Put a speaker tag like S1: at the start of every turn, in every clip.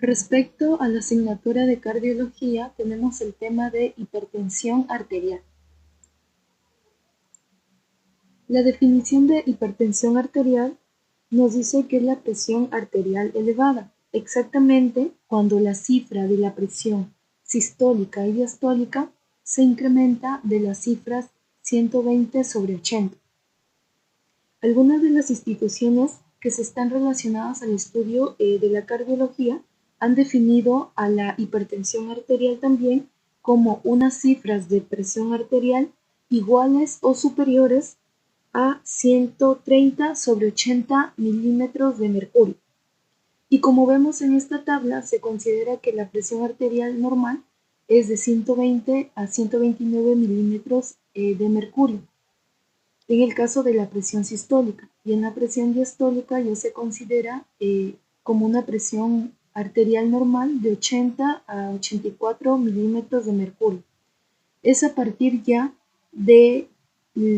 S1: Respecto a la asignatura de cardiología, tenemos el tema de hipertensión arterial. La definición de hipertensión arterial nos dice que es la presión arterial elevada, exactamente cuando la cifra de la presión sistólica y diastólica se incrementa de las cifras 120/80. Algunas de las instituciones que se están relacionadas al estudio de la cardiología han definido a la hipertensión arterial también como unas cifras de presión arterial iguales o superiores a 130/80 milímetros de mercurio. Y como vemos en esta tabla, se considera que la presión arterial normal es de 120 a 129 milímetros de mercurio en el caso de la presión sistólica, y en la presión diastólica ya se considera como una presión arterial normal de 80 a 84 milímetros de mercurio. Es a partir ya de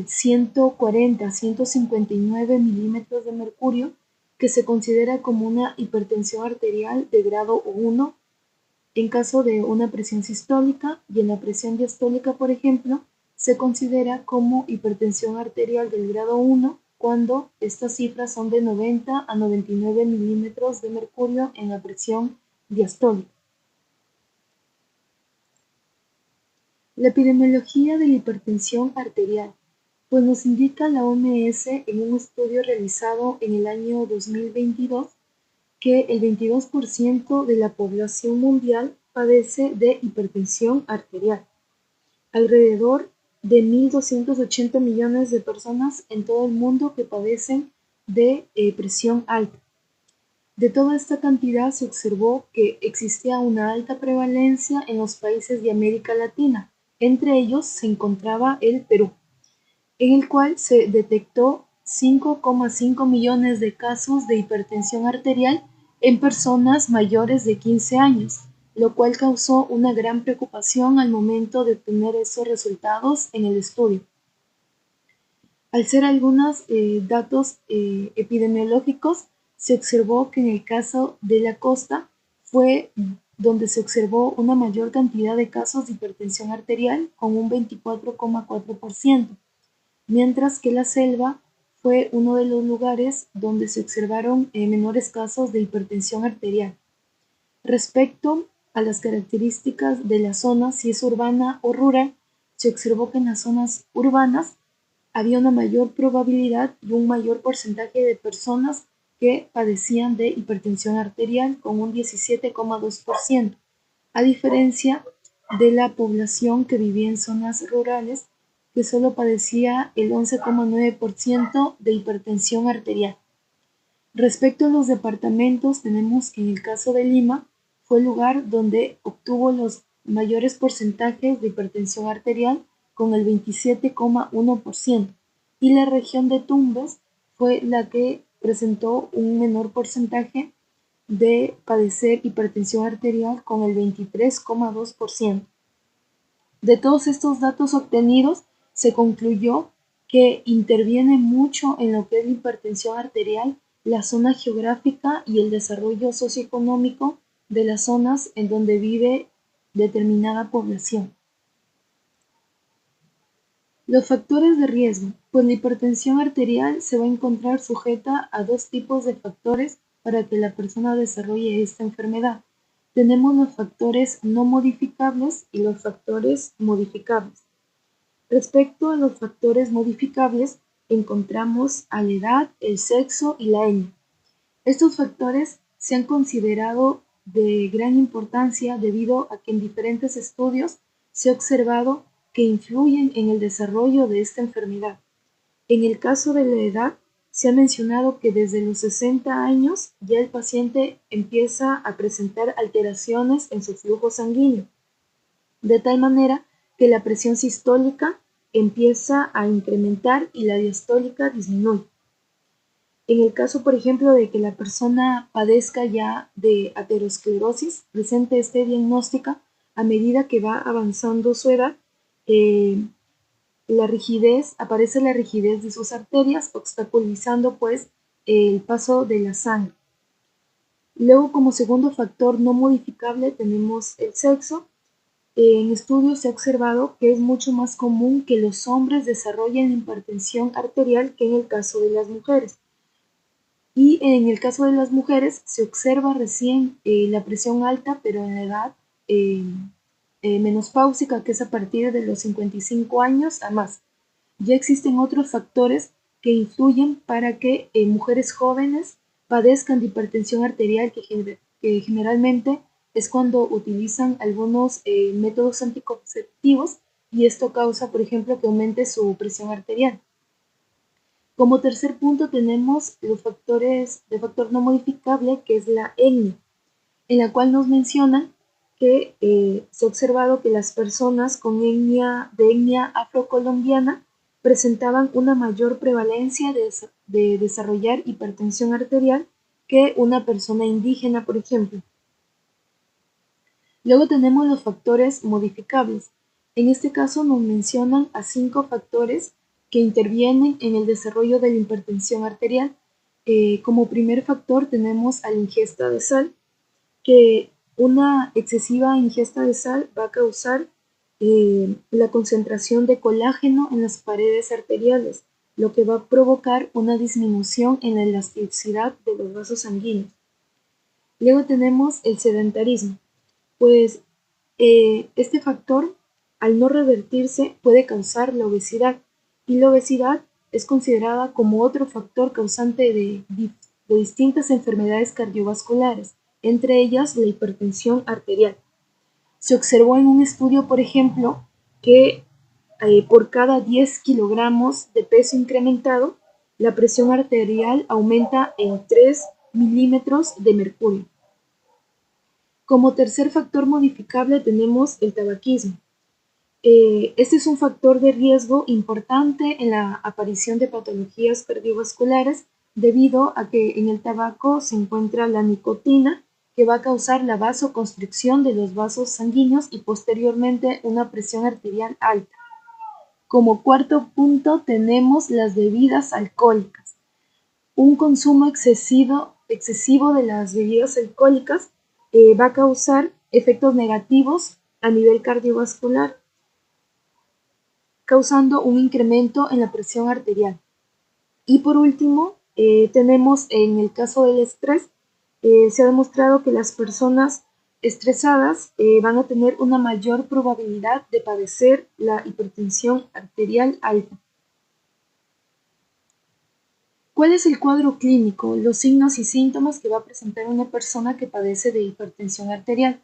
S1: 140 a 159 milímetros de mercurio que se considera como una hipertensión arterial de grado 1 en caso de una presión sistólica, y en la presión diastólica, por ejemplo, se considera como hipertensión arterial del grado 1 cuando estas cifras son de 90 a 99 milímetros de mercurio en la presión diastólica. La epidemiología de la hipertensión arterial, pues nos indica la OMS en un estudio realizado en el año 2022 que el 22% de la población mundial padece de hipertensión arterial. Alrededor de 1.280 millones de personas en todo el mundo que padecen de presión alta. De toda esta cantidad se observó que existía una alta prevalencia en los países de América Latina. Entre ellos se encontraba el Perú, en el cual se detectó 5,5 millones de casos de hipertensión arterial en personas mayores de 15 años, lo cual causó una gran preocupación al momento de obtener esos resultados en el estudio. Al ser algunos datos epidemiológicos, se observó que en el caso de la costa fue donde se observó una mayor cantidad de casos de hipertensión arterial con un 24,4%, mientras que la selva fue uno de los lugares donde se observaron menores casos de hipertensión arterial. Respecto a las características de la zona, si es urbana o rural, se observó que en las zonas urbanas había una mayor probabilidad y un mayor porcentaje de personas que padecían de hipertensión arterial con un 17,2%, a diferencia de la población que vivía en zonas rurales, que solo padecía el 11,9% de hipertensión arterial. Respecto a los departamentos, tenemos que en el caso de Lima fue el lugar donde obtuvo los mayores porcentajes de hipertensión arterial con el 27,1%, y la región de Tumbes fue la que presentó un menor porcentaje de padecer hipertensión arterial con el 23,2%. De todos estos datos obtenidos, se concluyó que interviene mucho en lo que es la hipertensión arterial la zona geográfica y el desarrollo socioeconómico de las zonas en donde vive determinada población. Los factores de riesgo, pues la hipertensión arterial se va a encontrar sujeta a dos tipos de factores para que la persona desarrolle esta enfermedad. Tenemos los factores no modificables y los factores modificables. Respecto a los factores modificables, encontramos a la edad, el sexo y la etnia. Estos factores se han considerado de gran importancia debido a que en diferentes estudios se ha observado que influyen en el desarrollo de esta enfermedad. En el caso de la edad, se ha mencionado que desde los 60 años ya el paciente empieza a presentar alteraciones en su flujo sanguíneo, de tal manera que la presión sistólica empieza a incrementar y la diastólica disminuye. En el caso, por ejemplo, de que la persona padezca ya de aterosclerosis, presente este diagnóstico, a medida que va avanzando su edad, aparece la rigidez de sus arterias, obstaculizando pues el paso de la sangre. Luego, como segundo factor no modificable, tenemos el sexo. En estudios se ha observado que es mucho más común que los hombres desarrollen hipertensión arterial que en el caso de las mujeres. Y en el caso de las mujeres se observa recién la presión alta, pero en la edad eh, menopáusica, que es a partir de los 55 años a más. Ya existen otros factores que influyen para que mujeres jóvenes padezcan de hipertensión arterial, que generalmente es cuando utilizan algunos métodos anticonceptivos, y esto causa, por ejemplo, que aumente su presión arterial. Como tercer punto tenemos los factores de factor no modificable, que es la etnia, en la cual nos menciona que se ha observado que las personas con etnia afrocolombiana presentaban una mayor prevalencia de desarrollar hipertensión arterial que una persona indígena, por ejemplo. Luego tenemos los factores modificables. En este caso nos mencionan a 5 factores que intervienen en el desarrollo de la hipertensión arterial. Como primer factor tenemos a la ingesta de sal, que una excesiva ingesta de sal va a causar la concentración de colágeno en las paredes arteriales, lo que va a provocar una disminución en la elasticidad de los vasos sanguíneos. Luego tenemos el sedentarismo, pues este factor, al no revertirse, puede causar la obesidad, y la obesidad es considerada como otro factor causante de distintas enfermedades cardiovasculares, entre ellas la hipertensión arterial. Se observó en un estudio, por ejemplo, que por cada 10 kilogramos de peso incrementado, la presión arterial aumenta en 3 milímetros de mercurio. Como tercer factor modificable tenemos el tabaquismo. Este es un factor de riesgo importante en la aparición de patologías cardiovasculares, debido a que en el tabaco se encuentra la nicotina, que va a causar la vasoconstricción de los vasos sanguíneos y posteriormente una presión arterial alta. Como cuarto punto tenemos las bebidas alcohólicas. Un consumo excesivo de las bebidas alcohólicas va a causar efectos negativos a nivel cardiovascular, causando un incremento en la presión arterial. Y por último, tenemos en el caso del estrés, se ha demostrado que las personas estresadas van a tener una mayor probabilidad de padecer la hipertensión arterial alta. ¿Cuál es el cuadro clínico, los signos y síntomas que va a presentar una persona que padece de hipertensión arterial?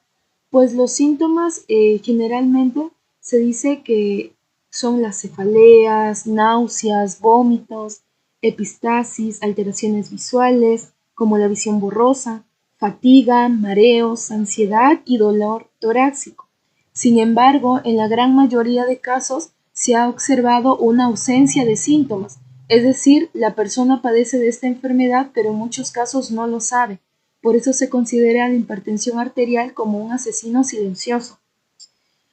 S1: Pues los síntomas generalmente se dice que son las cefaleas, náuseas, vómitos, epistasis, alteraciones visuales, como la visión borrosa, fatiga, mareos, ansiedad y dolor torácico. Sin embargo, en la gran mayoría de casos se ha observado una ausencia de síntomas, es decir, la persona padece de esta enfermedad, pero en muchos casos no lo sabe. Por eso se considera la hipertensión arterial como un asesino silencioso,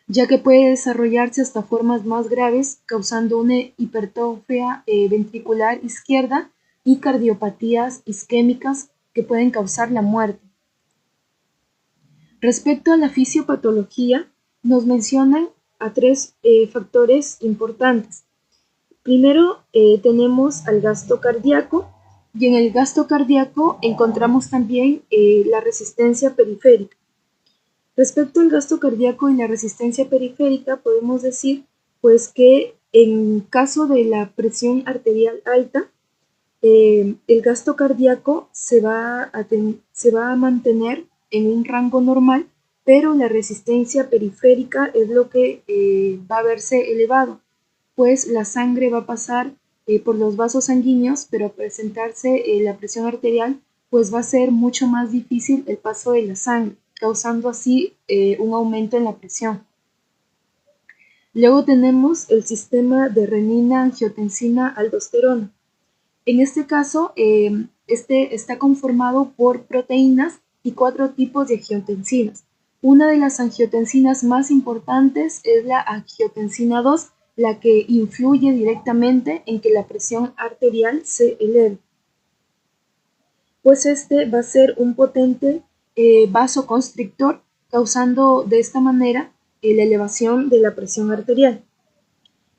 S1: ya que puede desarrollarse hasta formas más graves, causando una hipertrofia ventricular izquierda y cardiopatías isquémicas que pueden causar la muerte. Respecto a la fisiopatología, nos mencionan a 3 factores importantes. Primero tenemos al gasto cardíaco, y en el gasto cardíaco encontramos también la resistencia periférica. Respecto al gasto cardíaco y la resistencia periférica, podemos decir pues que en caso de la presión arterial alta, el gasto cardíaco se va a mantener en un rango normal, pero la resistencia periférica es lo que va a verse elevado, pues la sangre va a pasar por los vasos sanguíneos, pero al presentarse la presión arterial, pues va a ser mucho más difícil el paso de la sangre, causando así un aumento en la presión. Luego tenemos el sistema de renina-angiotensina-aldosterona. En este caso, este está conformado por proteínas y 4 tipos de angiotensinas. Una de las angiotensinas más importantes es la angiotensina 2, la que influye directamente en que la presión arterial se eleve. pues este va a ser un potente vasoconstrictor, causando de esta manera la elevación de la presión arterial.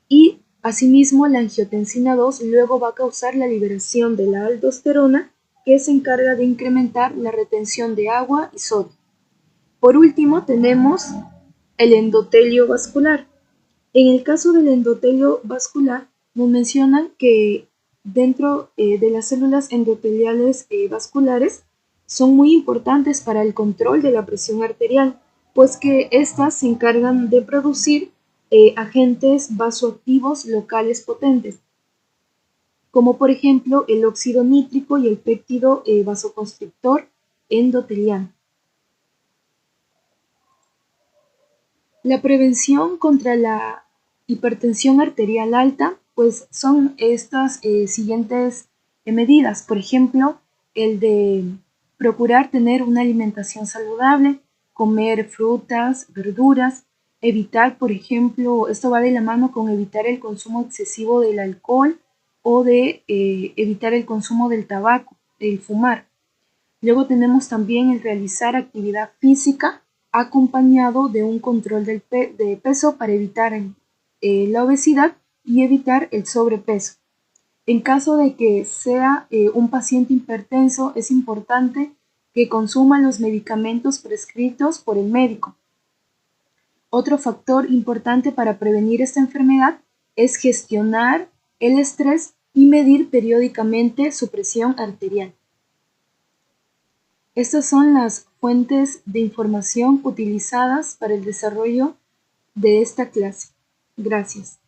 S1: Y asimismo la angiotensina 2 luego va a causar la liberación de la aldosterona, que se encarga de incrementar la retención de agua y sodio. Por último tenemos el endotelio vascular. En el caso del endotelio vascular, nos mencionan que dentro de las células endoteliales vasculares son muy importantes para el control de la presión arterial, pues que éstas se encargan de producir agentes vasoactivos locales potentes, como por ejemplo el óxido nítrico y el péptido vasoconstrictor endoteliano. La prevención contra la hipertensión arterial alta, pues son estas siguientes medidas. Por ejemplo, el de procurar tener una alimentación saludable, comer frutas, verduras, evitar, por ejemplo, esto va de la mano con evitar el consumo excesivo del alcohol o de evitar el consumo del tabaco, el fumar. Luego tenemos también el realizar actividad física acompañado de un control de peso para evitar la obesidad y evitar el sobrepeso. En caso de que sea un paciente hipertenso, es importante que consuma los medicamentos prescritos por el médico. Otro factor importante para prevenir esta enfermedad es gestionar el estrés y medir periódicamente su presión arterial. Estas son las fuentes de información utilizadas para el desarrollo de esta clase. Gracias.